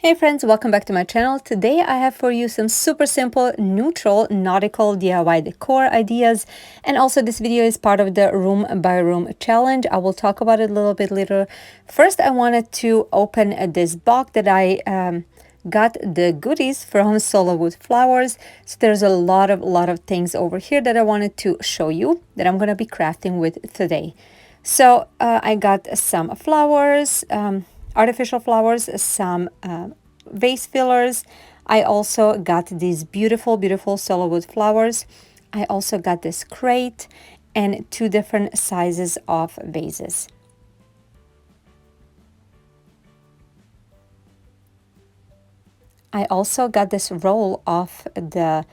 Hey friends, welcome back to my channel. Today I have for you some super simple neutral nautical DIY decor ideas, and also this video is part of the room by room challenge. I will talk about it a little bit later. First, I wanted to open this box that I got the goodies from Solo Wood Flowers. So there's a lot of things over here that I wanted to show you that I'm gonna be crafting with today. So I got some flowers, artificial flowers, some vase fillers. I also got these beautiful Solo Wood flowers. I also got this crate and two different sizes of vases. I also got this roll of the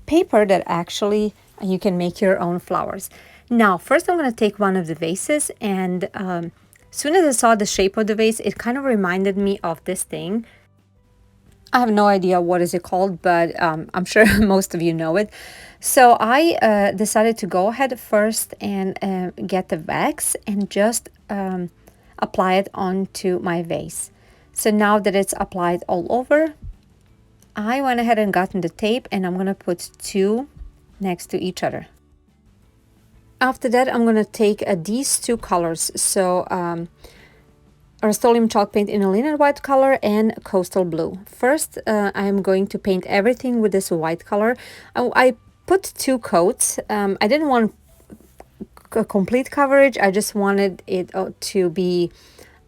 paper that actually you can make your own flowers. Now, first I'm going to take one of the vases, and as soon as I saw the shape of the vase, it kind of reminded me of this thing. I have no idea what is it called, but I'm sure most of you know it. So I decided to go ahead first and get the wax and just apply it onto my vase. So now that it's applied all over, I went ahead and gotten the tape, and I'm going to put two next to each other. After that, I'm going to take these two colors. So Rust-Oleum chalk paint in a linen white color and coastal blue. First, I am going to paint everything with this white color. I put two coats. I didn't want a complete coverage. I just wanted it to be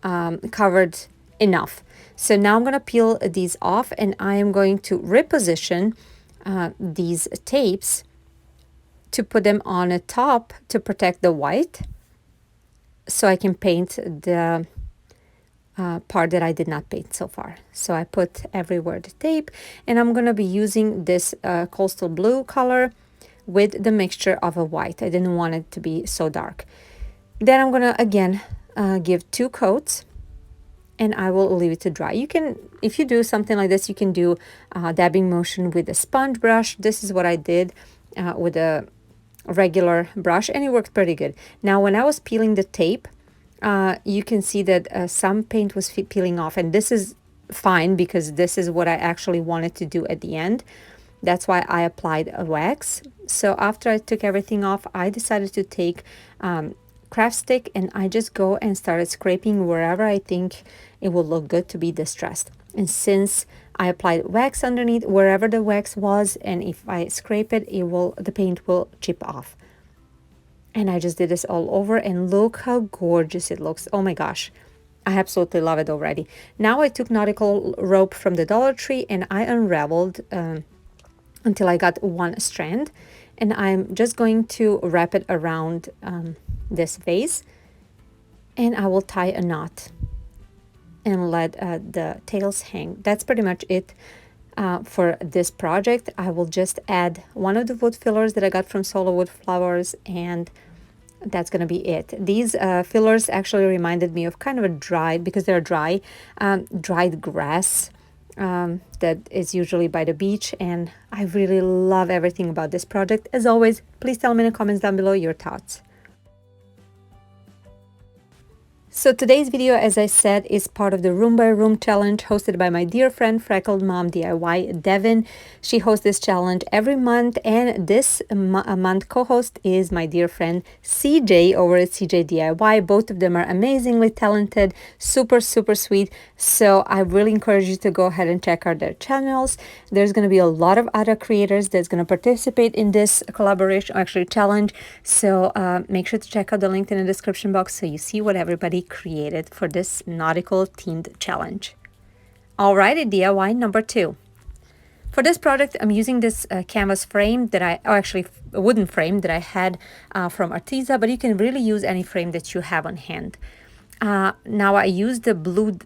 covered enough. So now I'm going to peel these off, and I am going to reposition these tapes to put them on a top to protect the white, so I can paint the part that I did not paint so far. So I put everywhere the tape, and I'm going to be using this coastal blue color with the mixture of a white. I didn't want it to be so dark. Then I'm going to again give two coats, and I will leave it to dry. You can, if you do something like this, you can do dabbing motion with a sponge brush. This is what I did with a regular brush, and it worked pretty good. Now, when I was peeling the tape, you can see that some paint was peeling off, and this is fine because this is what I actually wanted to do at the end. That's why I applied a wax. So after I took everything off, I decided to take craft stick, and I just go and started scraping wherever I think it will look good to be distressed. And since I applied wax underneath wherever the wax was, and if I scrape it, the paint will chip off. And I just did this all over, and look how gorgeous it looks. Oh my gosh, I absolutely love it already. Now I took nautical rope from the Dollar Tree, and I unraveled until I got one strand, and I'm just going to wrap it around this vase, and I will tie a knot and let the tails hang. That's pretty much it for this project. I will just add one of the wood fillers that I got from Solo Wood Flowers, and that's gonna be it. These fillers actually reminded me of kind of a dried, because they're dry, dried grass that is usually by the beach, and I really love everything about this project. As always, please tell me in the comments down below your thoughts. So today's video, as I said, is part of the room by room challenge hosted by my dear friend Freckled Mom DIY, Devin. She hosts this challenge every month, and this month co-host is my dear friend CeeJ over at CeeJ DIY. Both of them are amazingly talented, super sweet. So I really encourage you to go ahead and check out their channels. There's going to be a lot of other creators that's going to participate in this collaboration, actually challenge. So make sure to check out the link in the description box so you see what everybody created for this nautical themed challenge. Alrighty, DIY number 2. For this project, I'm using this canvas frame that actually a wooden frame that I had from Arteza, but you can really use any frame that you have on hand. Now I used the blue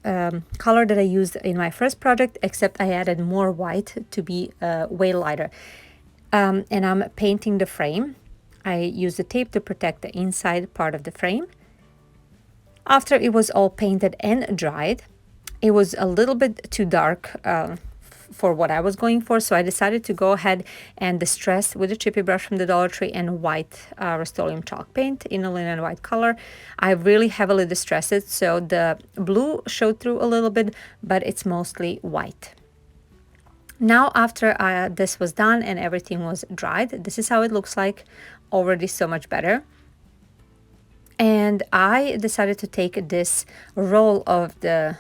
color that I used in my first project, except I added more white to be way lighter. And I'm painting the frame. I used the tape to protect the inside part of the frame. After it was all painted and dried, it was a little bit too dark for what I was going for. So I decided to go ahead and distress with a chippy brush from the Dollar Tree and white Rust-Oleum chalk paint in a linen white color. I really heavily distressed it, so the blue showed through a little bit, but it's mostly white. Now after this was done and everything was dried, this is how it looks like, already so much better. And I decided to take this roll of the,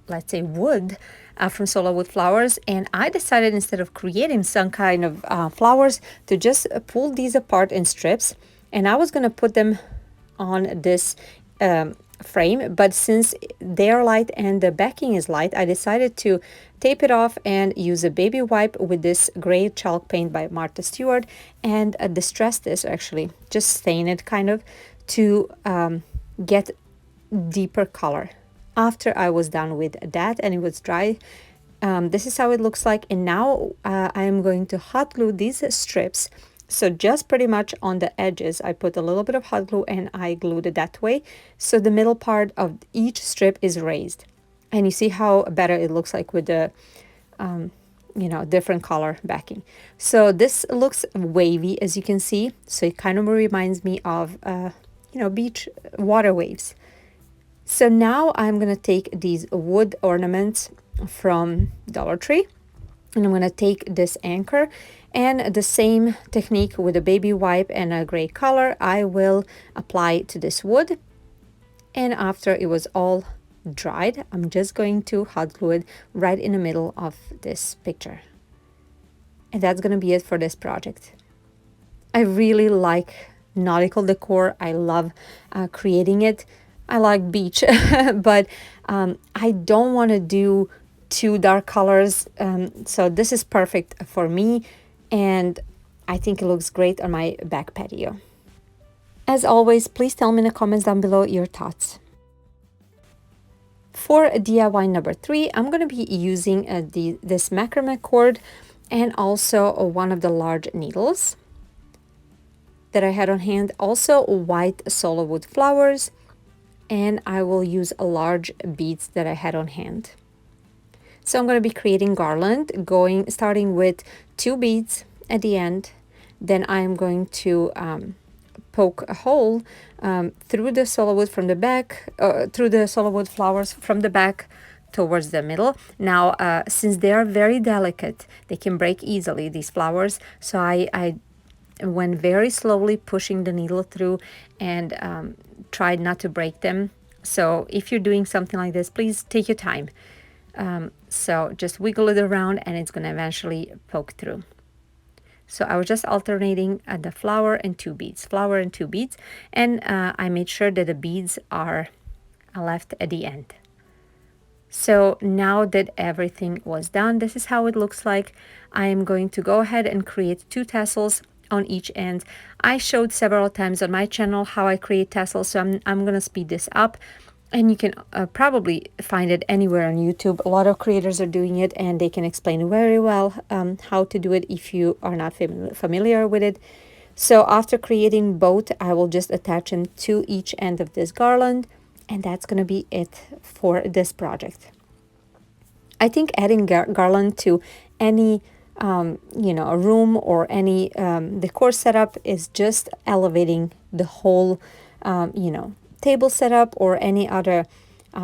let's say, wood from Solar Wood Flowers, and I decided instead of creating some kind of flowers to just pull these apart in strips, and I was going to put them on this frame, but since they're light and the backing is light, I decided to tape it off and use a baby wipe with this gray chalk paint by Martha Stewart and distress this, actually just stain it kind of to get deeper color. After I was done with that and it was dry, this is how it looks like. And now I am going to hot glue these strips. So just pretty much on the edges, I put a little bit of hot glue and I glued it that way. So the middle part of each strip is raised. And you see how better it looks like with the, you know, different color backing. So this looks wavy, as you can see. So it kind of reminds me of, you know, beach water waves. So now I'm going to take these wood ornaments from Dollar Tree and I'm going to take this anchor and the same technique with a baby wipe and a gray color I will apply to this wood. And after it was all dried, I'm just going to hot glue it right in the middle of this picture. And that's going to be it for this project. I really like nautical decor. I love creating it. I like beach, but I don't want to do too dark colors. So this is perfect for me. And I think it looks great on my back patio. As always, please tell me in the comments down below your thoughts. For DIY number 3, I'm going to be using this macrame cord and also one of the large needles that I had on hand. Also white Solar Wood flowers, and I will use large beads that I had on hand. So I'm going to be creating garland, starting with 2 beads at the end. Then I'm going to poke a hole through the Solar Wood from the back, through the Solar Wood flowers from the back towards the middle. Now, since they are very delicate, they can break easily, these flowers. So I went very slowly pushing the needle through and tried not to break them. So if you're doing something like this, please take your time. So just wiggle it around and it's going to eventually poke through. So I was just alternating the flower and 2 beads, flower and 2 beads, and I made sure that the beads are left at the end. So now that everything was done, this is how it looks like. I am going to go ahead and create 2 tassels on each end. I showed several times on my channel how I create tassels, so I'm going to speed this up. And you can probably find it anywhere on YouTube. A lot of creators are doing it and they can explain very well how to do it if you are not familiar with it. So after creating both, I will just attach them to each end of this garland. And that's going to be it for this project. I think adding garland to any you know, a room or any decor setup is just elevating the whole, you know, table setup or any other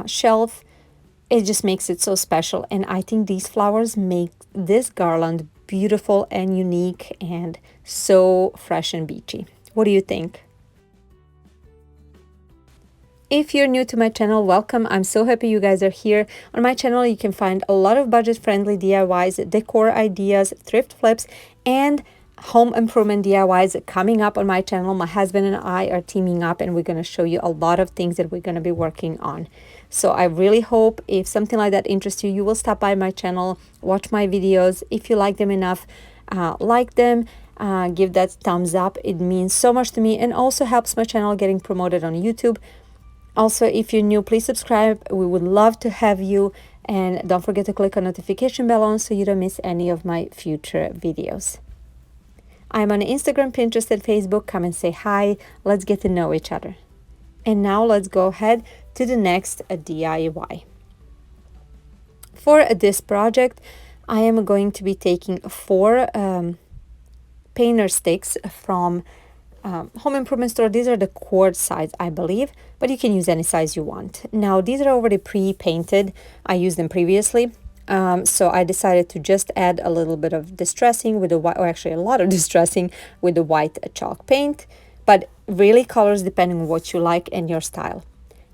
shelf. It just makes it so special, and I think these flowers make this garland beautiful and unique and so fresh and beachy. What do you think? If you're new to my channel, welcome. I'm so happy you guys are here. On my channel, you can find a lot of budget-friendly DIYs, decor ideas, thrift flips, and home improvement DIYs coming up on my channel. My husband and I are teaming up and we're going to show you a lot of things that we're going to be working on. So I really hope if something like that interests you, you will stop by my channel, watch my videos. If you like them enough, like them, give that thumbs up. It means so much to me and also helps my channel getting promoted on YouTube. Also, if you're new, please subscribe. We would love to have you. And don't forget to click on notification bell on so you don't miss any of my future videos. I'm on Instagram, Pinterest, and Facebook. Come and say hi. Let's get to know each other. And now let's go ahead to the next DIY. For this project, I am going to be taking 4 painter sticks from home improvement store. These are the quart size, I believe, but you can use any size you want. Now, these are already pre-painted. I used them previously. So I decided to just add a little bit of distressing with the white, or actually a lot of distressing with the white chalk paint, but really colors depending on what you like and your style.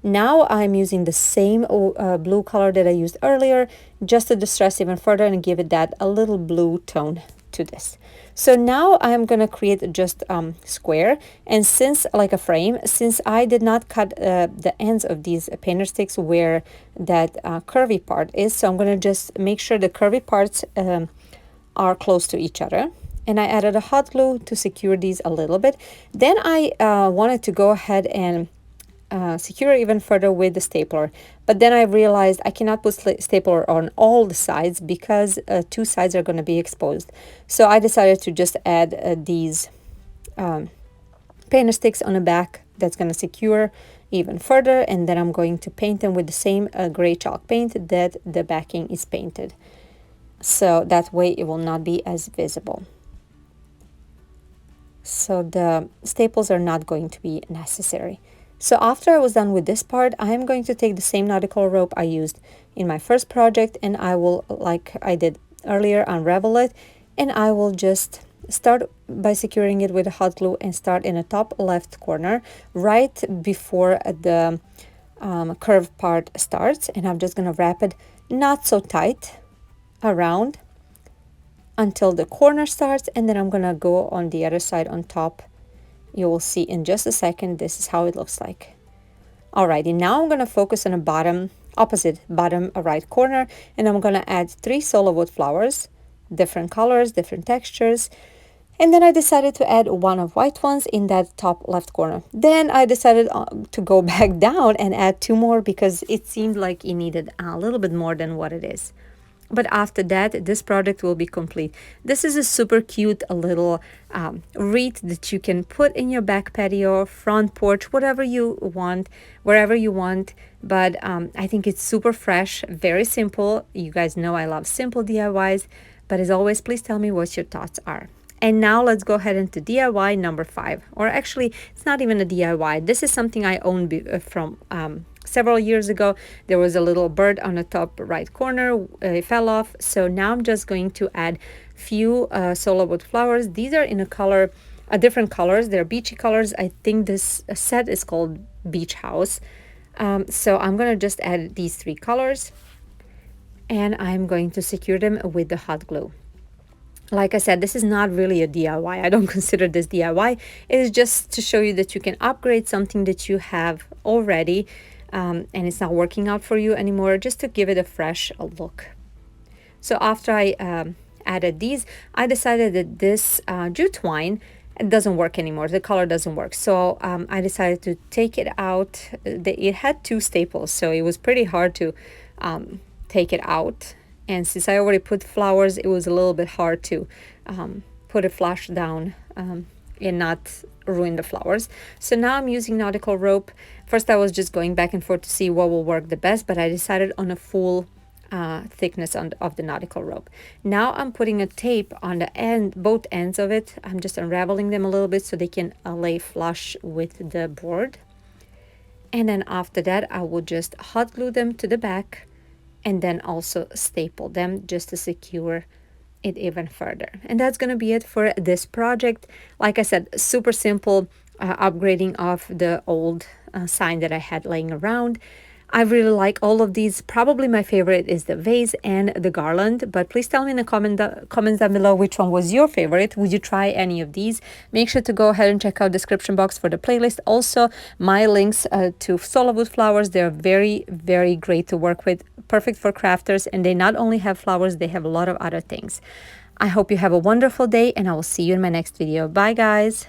Now I'm using the same blue color that I used earlier, just to distress even further and give it that a little blue tone to this. So now I'm gonna create just square, and since like a frame, since I did not cut the ends of these painter sticks where that curvy part is, so I'm gonna just make sure the curvy parts are close to each other. And I added a hot glue to secure these a little bit. Then I wanted to go ahead and secure even further with the stapler, but then I realized I cannot put stapler on all the sides because 2 sides are going to be exposed. So I decided to just add these painter sticks on the back that's going to secure even further, and then I'm going to paint them with the same gray chalk paint that the backing is painted, so that way it will not be as visible. So the staples are not going to be necessary. So after I was done with this part, I am going to take the same nautical rope I used in my first project, and I will, like I did earlier, unravel it, and I will just start by securing it with a hot glue and start in the top left corner right before the curved part starts, and I'm just going to wrap it not so tight around until the corner starts, and then I'm going to go on the other side on top. You will see in just a second, this is how it looks like. Alrighty, now I'm going to focus on the bottom, opposite bottom right corner, and I'm going to add 3 solo wood flowers, different colors, different textures. And then I decided to add 1 of white ones in that top left corner. Then I decided to go back down and add 2 more because it seemed like it needed a little bit more than what it is. But after that, this project will be complete. This is a super cute little wreath that you can put in your back patio, front porch, whatever you want, wherever you want. But I think it's super fresh, very simple. You guys know I love simple DIYs. But as always, please tell me what your thoughts are. And now let's go ahead into DIY number 5. Or actually, it's not even a DIY. This is something I own from several years ago. There was a little bird on the top right corner. It fell off. So now I'm just going to add few solo wood flowers. These are in different colors. They're beachy colors. I think this set is called Beach House. So I'm going to just add these 3 colors. And I'm going to secure them with the hot glue. Like I said, this is not really a DIY. I don't consider this DIY. It is just to show you that you can upgrade something that you have already and it's not working out for you anymore, just to give it a fresh look. So after I added these, I decided that this jute twine, it doesn't work anymore. The color doesn't work. So I decided to take it out. It had 2 staples, so it was pretty hard to take it out. And since I already put flowers, it was a little bit hard to put it flush down and not ruin the flowers. So now I'm using nautical rope. First I was just going back and forth to see what will work the best, but I decided on a full thickness of the nautical rope. Now I'm putting a tape on the end, both ends of it. I'm just unraveling them a little bit so they can lay flush with the board. And then after that, I will just hot glue them to the back and then also staple them just to secure it even further. And that's going to be it for this project. Like I said, super simple upgrading of the old sign that I had laying around. I really like all of these. Probably my favorite is the vase and the garland, but please tell me in the comments down below which one was your favorite. Would you try any of these? Make sure to go ahead and check out the description box for the playlist. Also, my links to solo wood flowers. They're very, very great to work with, perfect for crafters, and they not only have flowers, they have a lot of other things. I hope you have a wonderful day, and I will see you in my next video. Bye, guys.